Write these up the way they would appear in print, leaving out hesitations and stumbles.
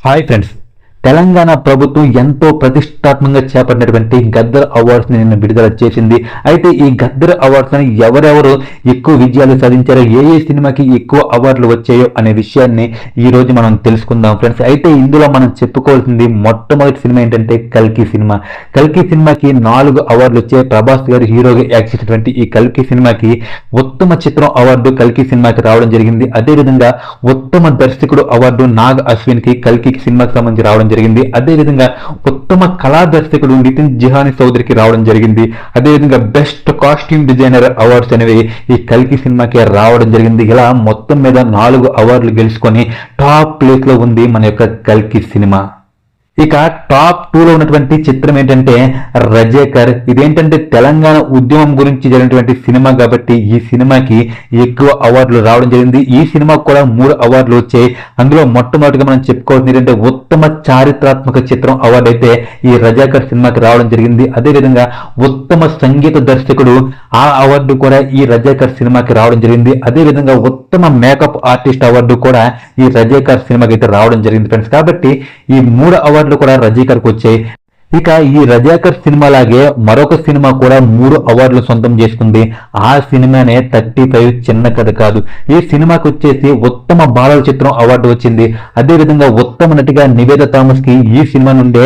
Hi friends, Telangana ప్రభుత్వం ఎంతో ప్రతిష్టాత్మకంగా చేపట్టినటువంటి గద్దర్ అవార్డ్స్ ని నిన్న విడుదల చేసింది. అయితే ఈ గద్దర్ అవార్డ్స్ అని ఎవరెవరు ఎక్కువ విజయాలు సాధించారో, ఏ ఏ సినిమాకి ఎక్కువ అవార్డులు వచ్చాయో అనే విషయాన్ని ఈ రోజు మనం తెలుసుకుందాం ఫ్రెండ్స్. అయితే ఇందులో మనం చెప్పుకోవాల్సింది మొట్టమొదటి సినిమా ఏంటంటే కల్కి సినిమా. కల్కి సినిమాకి 4 అవార్డులు వచ్చాయి. ప్రభాస్ గారు హీరోగా యాక్ట్ చేసినటువంటి ఈ కల్కి సినిమాకి ఉత్తమ చిత్రం అవార్డు కల్కి సినిమాకి రావడం జరిగింది. అదేవిధంగా ఉత్తమ దర్శకుడు అవార్డు నాగ్ అశ్విన్ కి కల్కి సినిమాకి సంబంధించి రావడం జరిగింది. అదేవిధంగా ఉత్తమ కళా దర్శకుడు నితిన్ జిహాని చౌదరికి రావడం జరిగింది. అదేవిధంగా బెస్ట్ కాస్ట్యూమ్ డిజైనర్ అవార్డ్స్ అనేవి ఈ కల్కి సినిమాకి రావడం జరిగింది. ఇలా మొత్తం మీద 4 అవార్డులు గెలుచుకొని టాప్ ప్లేస్ లో ఉంది మన యొక్క కల్కి సినిమా. ఇక టాప్ 2లో ఉన్నటువంటి చిత్రం ఏంటంటే రజేకర్. ఇదేంటంటే తెలంగాణ ఉద్యమం గురించి జరిగినటువంటి సినిమా కాబట్టి ఈ సినిమాకి ఎక్కువ అవార్డులు రావడం జరిగింది. ఈ సినిమాకు కూడా 3 అవార్డులు వచ్చాయి. అందులో మొట్టమొదటిగా మనం చెప్పుకోవాల్సింది ఏంటంటే ఉత్తమ చారిత్రాత్మక చిత్రం అవార్డు అయితే ఈ రజాకర్ సినిమాకి రావడం జరిగింది. అదేవిధంగా ఉత్తమ సంగీత దర్శకుడు ఆ అవార్డు కూడా ఈ రజాకర్ సినిమాకి రావడం జరిగింది. అదేవిధంగా ఉత్తమ మేకప్ ఆర్టిస్ట్ అవార్డు కూడా ఈ రజాకర్ సినిమాకి అయితే రావడం జరిగింది ఫ్రెండ్స్. కాబట్టి ఈ 3 అవార్డులు కూడా రజాకర్కి వచ్చాయి. ఇక ఈ రజాకర్ సినిమా లాగే మరొక సినిమా కూడా 3 అవార్డులు సొంతం చేసుకుంది. ఆ సినిమానే 35 చిన్న కథ కాదు. ఈ సినిమాకి వచ్చేసి ఉత్తమ బాలల చిత్రం అవార్డు వచ్చింది. అదేవిధంగా ఉత్తమ నటిగా నివేద థామస్ కి ఈ సినిమా నుండే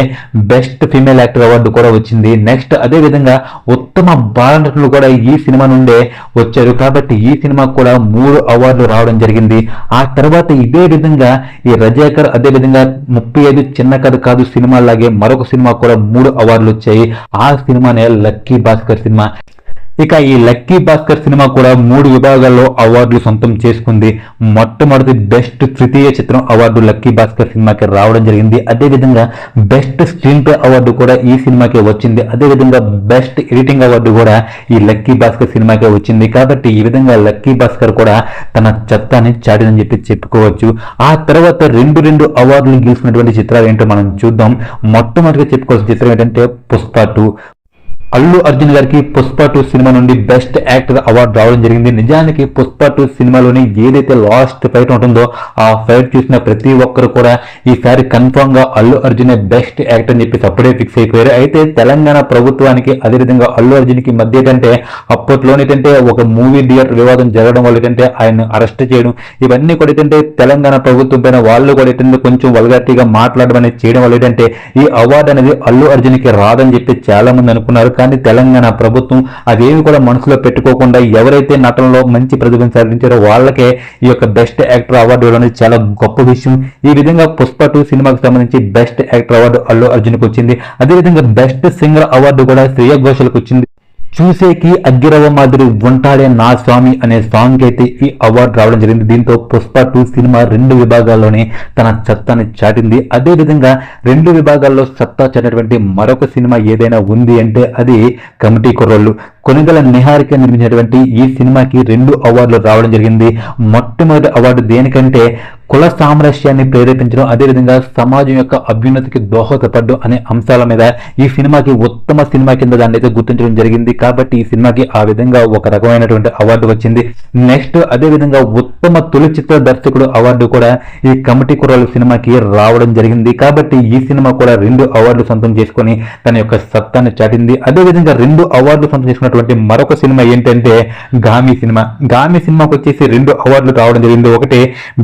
బెస్ట్ ఫీమేల్ యాక్టర్ అవార్డు కూడా వచ్చింది. నెక్స్ట్ అదేవిధంగా ఉత్తమ బాల నటులు కూడా ఈ సినిమా నుండే వచ్చారు. కాబట్టి ఈ సినిమాకు కూడా 3 అవార్డులు రావడం జరిగింది. ఆ తర్వాత ఇదే విధంగా ఈ రజాకర్ అదేవిధంగా 35 చిన్న కథ కాదు సినిమా లాగే మరొక సినిమా కూడా 3 అవార్డులు వచ్చాయి. ఆ సినిమానే లక్కీ భాస్కర్ సినిమా. ఇక ఈ లక్కీ భాస్కర్ సినిమా కూడా 3 విభాగాల్లో అవార్డులు సొంతం చేసుకుంది. మొట్టమొదటి బెస్ట్ తృతీయ చిత్రం అవార్డు లక్కీ భాస్కర్ సినిమాకి రావడం జరిగింది. అదేవిధంగా బెస్ట్ స్క్రీన్ ప్లే అవార్డు కూడా ఈ సినిమాకే వచ్చింది. అదేవిధంగా బెస్ట్ ఎడిటింగ్ అవార్డు కూడా ఈ లక్కీ భాస్కర్ సినిమాకే వచ్చింది. కాబట్టి ఈ విధంగా లక్కీ భాస్కర్ కూడా తన చెత్తాన్ని చాటిదని చెప్పుకోవచ్చు. ఆ తర్వాత రెండు అవార్డులు గెలుచుకున్నటువంటి చిత్రాలు ఏంటో మనం చూద్దాం. మొట్టమొదటిగా చెప్పుకోవాల్సిన చిత్రం ఏంటంటే పుష్ప 2. అల్లు అర్జున్ గారికి పుష్ప 2 సినిమా నుండి బెస్ట్ యాక్టర్ అవార్డు రావడం జరిగింది. నిజానికి పుష్ప 2 సినిమాలోని ఏదైతే లాస్ట్ ఫైట్ ఉంటుందో ఆ ఫైట్ చూసిన ప్రతి ఒక్కరు కూడా ఈసారి కన్ఫర్మ్ గా అల్లు అర్జున్ బెస్ట్ యాక్టర్ అని చెప్పి అప్పుడే ఫిక్స్ అయిపోయారు. అయితే తెలంగాణ ప్రభుత్వానికి అదేవిధంగా అల్లు అర్జున్ కి మధ్య ఏంటంటే అప్పట్లోనేటంటే ఒక మూవీ థియేటర్ వివాదం జరగడం వల్ల ఏంటంటే ఆయన అరెస్ట్ చేయడం ఇవన్నీ కూడా ఏంటంటే తెలంగాణ ప్రభుత్వం పైన వాళ్ళు కూడా ఏంటంటే కొంచెం వల్గారిటీగా మాట్లాడడం అనేది చేయడం వల్ల ఏంటంటే ఈ అవార్డు అనేది అల్లు అర్జున్ కి రాదని చెప్పి చాలా మంది అనుకున్నారు. కానీ తెలంగాణ ప్రభుత్వం అదేమి కూడా మనసులో పెట్టుకోకుండా ఎవరైతే నటనలో మంచి ప్రతిభను సాధించారో వాళ్ళకే ఈ యొక్క బెస్ట్ యాక్టర్ అవార్డు అనేది చాలా గొప్ప విషయం. ఈ విధంగా పుష్ప 2 సినిమాకి సంబంధించి బెస్ట్ యాక్టర్ అవార్డు అల్లు అర్జున్కి వచ్చింది. అదేవిధంగా బెస్ట్ సింగర్ అవార్డు కూడా శ్రేయా ఘోషల్కి వచ్చింది. చూసేకి అగ్గిరవ మాదిరి ఉంటాడే నా స్వామి అనే సాంగ్ అయితే ఈ అవార్డు రావడం జరిగింది. దీంతో పుష్ప 2 సినిమా 2 విభాగాల్లోనే తన సత్తాని చాటింది. అదేవిధంగా 2 విభాగాల్లో సత్తా చాటినటువంటి మరొక సినిమా ఏదైనా ఉంది అంటే అది కమిటీ కుర్రోళ్ళు. కొనిదెల నిహారిక నిర్మించినటువంటి ఈ సినిమాకి 2 అవార్డులు రావడం జరిగింది. మొట్టమొదటి అవార్డు దేనికంటే కుల సామరస్యాన్ని ప్రేరేపించడం అదేవిధంగా సమాజం యొక్క అభ్యున్నతికి దోహదపడ్డం అనే అంశాల మీద ఈ సినిమాకి ఉత్తమ సినిమా కింద దాన్ని అయితే గుర్తించడం జరిగింది. కాబట్టి ఈ సినిమాకి ఆ విధంగా ఒక రకమైనటువంటి అవార్డు వచ్చింది. నెక్స్ట్ అదేవిధంగా ఉత్తమ తొలి చిత్ర దర్శకుడు అవార్డు కూడా ఈ కమిటీ కుర్రాలు సినిమాకి రావడం జరిగింది. కాబట్టి ఈ సినిమా కూడా 2 అవార్డులు సొంతం చేసుకొని తన యొక్క సత్తాన్ని చాటింది. అదేవిధంగా 2 అవార్డులు సొంతం చేసుకున్నటువంటి మరొక సినిమా ఏంటంటే గామి సినిమా. గామి సినిమాకి వచ్చేసి 2 అవార్డులు రావడం జరిగింది. ఒకటి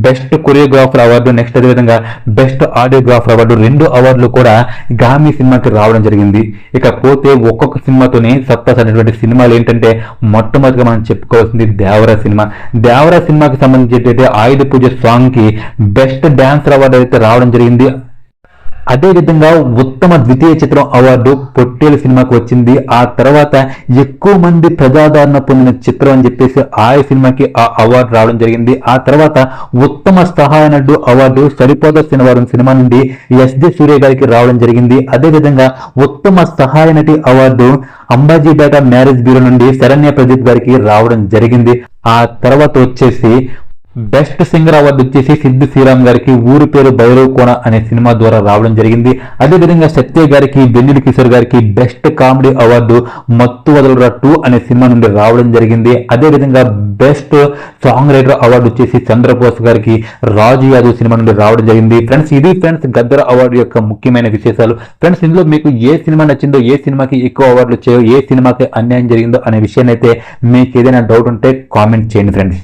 బెస్ట్ కొరియోగ్రాఫర్ అవార్డు, నెక్స్ట్ అదేవిధంగా బెస్ట్ ఆడియోగ్రాఫర్ అవార్డు. 2 అవార్డులు కూడా గామి సినిమాకి రావడం జరిగింది. ఇకపోతే ఒక్కొక్క సినిమాతోనే సత్తా సాటినటువంటి సినిమాలు ఏంటంటే మొట్టమొదటిగా మనం చెప్పుకోవాల్సింది దేవరా సినిమా. దేవరా సినిమాకి సంబంధించి ఆయుధ పూజ సాంగ్ కి బెస్ట్ డాన్సర్ అవార్డు అయితే రావడం జరిగింది. అదేవిధంగా ఉత్తమ ద్వితీయ చిత్రం అవార్డు పొట్టేలు సినిమాకి వచ్చింది. ఆ తర్వాత ఎక్కువ మంది ప్రజాదరణ పొందిన చిత్రం అని చెప్పేసి ఆ సినిమాకి ఆ అవార్డు రావడం జరిగింది. ఆ తర్వాత ఉత్తమ సహాయ నటుడు అవార్డు సరిపోద శనివారం సినిమా నుండి ఎస్జే సూర్య గారికి రావడం జరిగింది. అదేవిధంగా ఉత్తమ సహాయ నటి అవార్డు అంబాజీపేట మ్యారేజ్ బ్యూరో నుండి శరణ్య ప్రదీప్ గారికి రావడం జరిగింది. ఆ తర్వాత వచ్చేసి బెస్ట్ సింగర్ అవార్డు వచ్చేసి సిద్ధు శ్రీరామ్ గారికి ఊరి పేరు భైరవ్ కోన అనే సినిమా ద్వారా రావడం జరిగింది. అదేవిధంగా సత్య గారికి, వెన్నెల కిషోర్ గారికి బెస్ట్ కామెడీ అవార్డు మత్తు వదలరా 2 అనే సినిమా నుండి రావడం జరిగింది. అదేవిధంగా బెస్ట్ సాంగ్ రైటర్ అవార్డు వచ్చేసి చంద్రబోస్ గారికి రాజు యాదవ్ సినిమా నుండి రావడం జరిగింది. ఫ్రెండ్స్, ఇది ఫ్రెండ్స్ గద్దర్ అవార్డు యొక్క ముఖ్యమైన విశేషాలు. ఫ్రెండ్స్, ఇందులో మీకు ఏ సినిమా నచ్చిందో, ఏ సినిమాకి ఎక్కువ అవార్డులు వచ్చాయో, ఏ సినిమాకి అన్యాయం జరిగిందో అనే విషయాన్ని అయితే మీకు ఏదైనా డౌట్ ఉంటే కామెంట్ చేయండి ఫ్రెండ్స్.